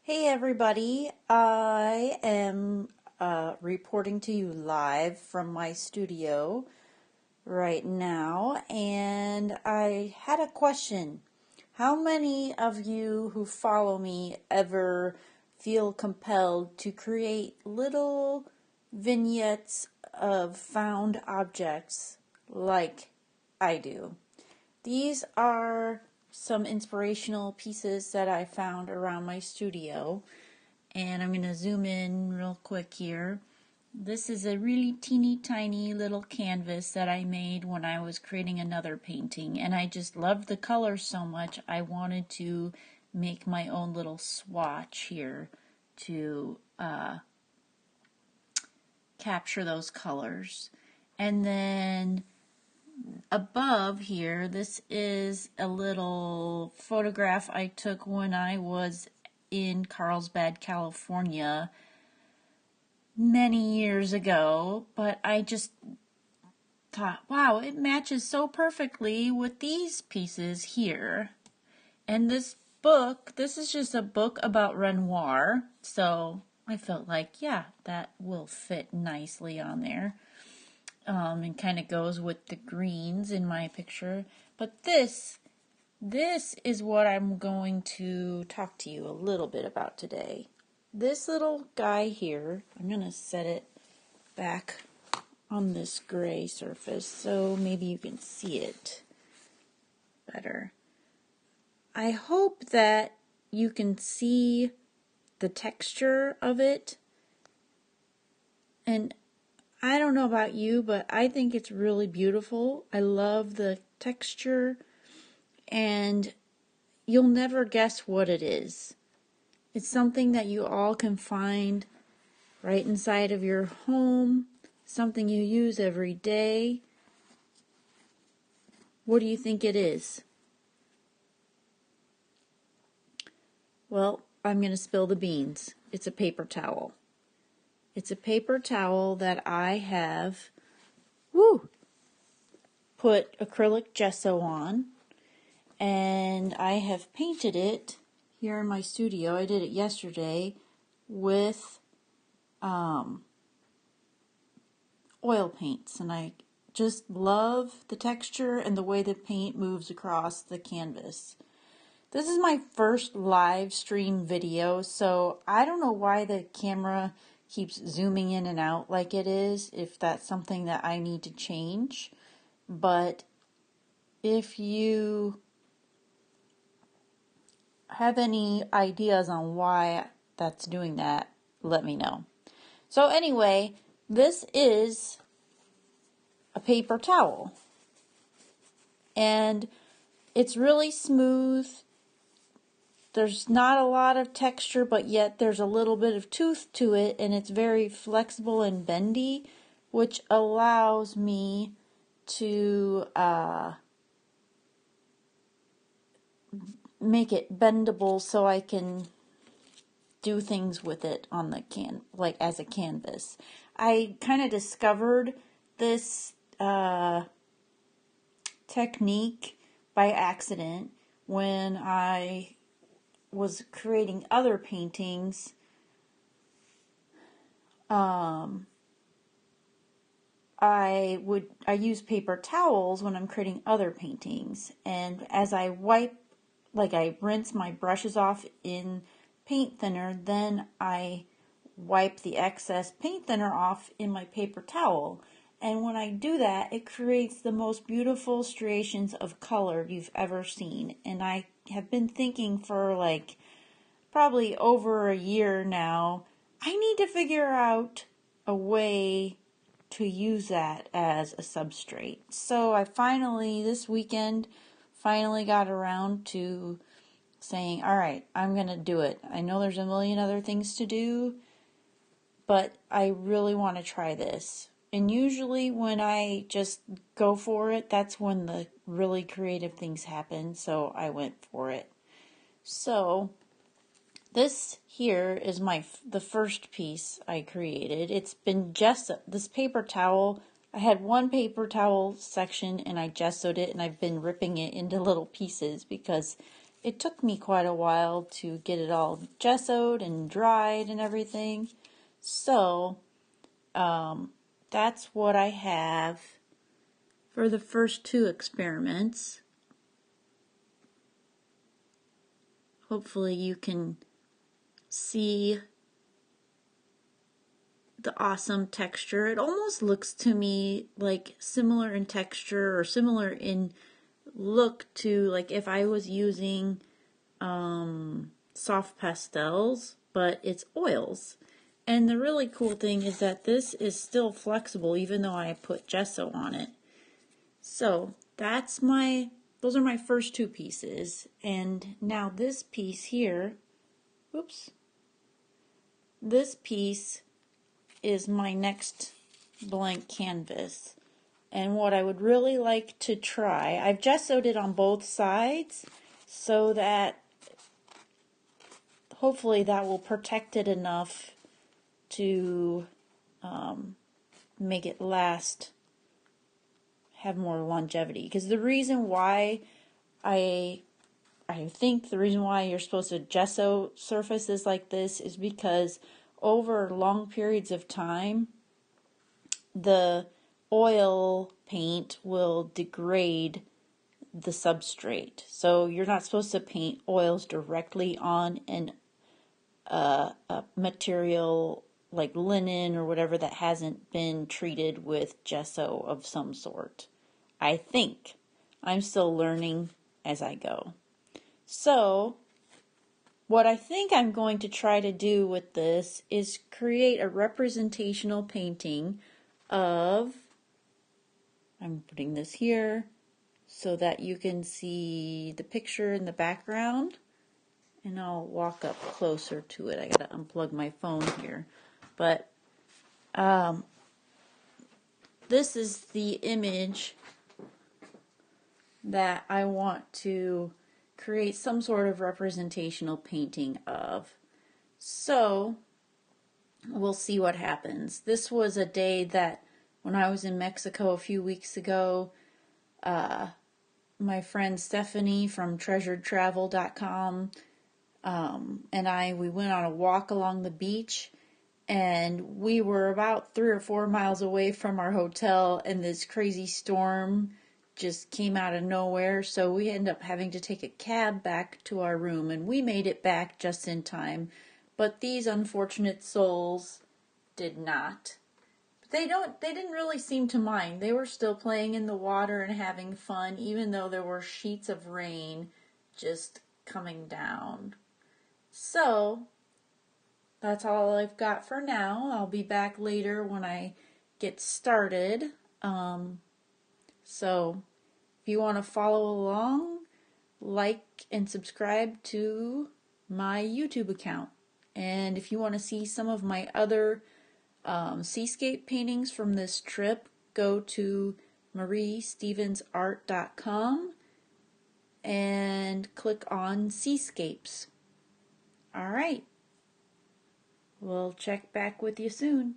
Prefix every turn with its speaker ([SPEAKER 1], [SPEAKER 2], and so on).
[SPEAKER 1] Hey everybody, I am reporting to you live from my studio right now, and I had a question. How many of you who follow me ever feel compelled to create little vignettes of found objects like I do? These are some inspirational pieces that I found around my studio, and I'm going to zoom in real quick here. This is a really teeny tiny little canvas that I made when I was creating another painting, and I just loved the colors so much I wanted to make my own little swatch here to capture those colors. And then above here, this is a little photograph I took when I was in Carlsbad, California many years ago, but I just thought, wow, it matches so perfectly with these pieces here. And this book, this is just a book about Renoir, so I felt like, yeah, that will fit nicely on there. And kind of goes with the greens in my picture. But this is what I'm going to talk to you a little bit about today. This little guy here, I'm going to set it back on this gray surface so maybe you can see it better. I hope that you can see the texture of it, and I don't know about you, but I think it's really beautiful. I love the texture, and you'll never guess what it is. It's something that you all can find right inside of your home, something you use every day. What do you think it is? Well, I'm going to spill the beans. It's a paper towel. It's a paper towel that I have put acrylic gesso on, and I have painted it here in my studio. I did it yesterday with oil paints, and I just love the texture and the way the paint moves across the canvas. This is my first live stream video, so I don't know why the camera keeps zooming in and out like it is, if that's something that I need to change. But if you have any ideas on why that's doing that, let me know. So anyway, this is a paper towel, and it's really smooth. There's not a lot of texture, but yet there's a little bit of tooth to it, and it's very flexible and bendy, which allows me to make it bendable so I can do things with it on the like as a canvas. I kind of discovered this technique by accident when I was creating other paintings. I use paper towels when I'm creating other paintings, and as I I rinse my brushes off in paint thinner, then I wipe the excess paint thinner off in my paper towel. And when I do that, it creates the most beautiful striations of color you've ever seen. And I have been thinking for like probably over a year now, I need to figure out a way to use that as a substrate. So I finally, this weekend, got around to saying, all right, I'm going to do it. I know there's a million other things to do, but I really want to try this. And usually when I just go for it, that's when the really creative things happen, so I went for it. So this here is the first piece I created. It's been this paper towel. I had one paper towel section and I gessoed it, and I've been ripping it into little pieces because it took me quite a while to get it all gessoed and dried and everything. So that's what I have for the first two experiments. Hopefully you can see the awesome texture. It almost looks to me like similar in texture or similar in look to like if I was using soft pastels, but it's oils. And the really cool thing is that this is still flexible even though I put gesso on it. So those are my first two pieces. And now this piece here, oops, this piece is my next blank canvas. And what I would really like to try, I've gessoed it on both sides so that hopefully that will protect it enough to make it last, have more longevity. Because the reason why I think the reason why you're supposed to gesso surfaces like this is because over long periods of time, the oil paint will degrade the substrate. So you're not supposed to paint oils directly on a material like linen or whatever that hasn't been treated with gesso of some sort. I think. I'm still learning as I go. So what I think I'm going to try to do with this is create a representational painting of, I'm putting this here so that you can see the picture in the background, and I'll walk up closer to it. I gotta unplug my phone here, but this is the image that I want to create some sort of representational painting of. So we'll see what happens. This was a day that when I was in Mexico a few weeks ago, my friend Stephanie from treasuredtravel.com and we went on a walk along the beach, and we were about 3 or 4 miles away from our hotel, and this crazy storm just came out of nowhere, so we ended up having to take a cab back to our room, and we made it back just in time. But these unfortunate souls did not. They didn't really seem to mind. They were still playing in the water and having fun, even though there were sheets of rain just coming down. So that's all I've got for now. I'll be back later when I get started. So if you want to follow along, like and subscribe to my YouTube account. And if you want to see some of my other seascape paintings from this trip, go to mariestevensart.com and click on Seascapes. All right. We'll check back with you soon.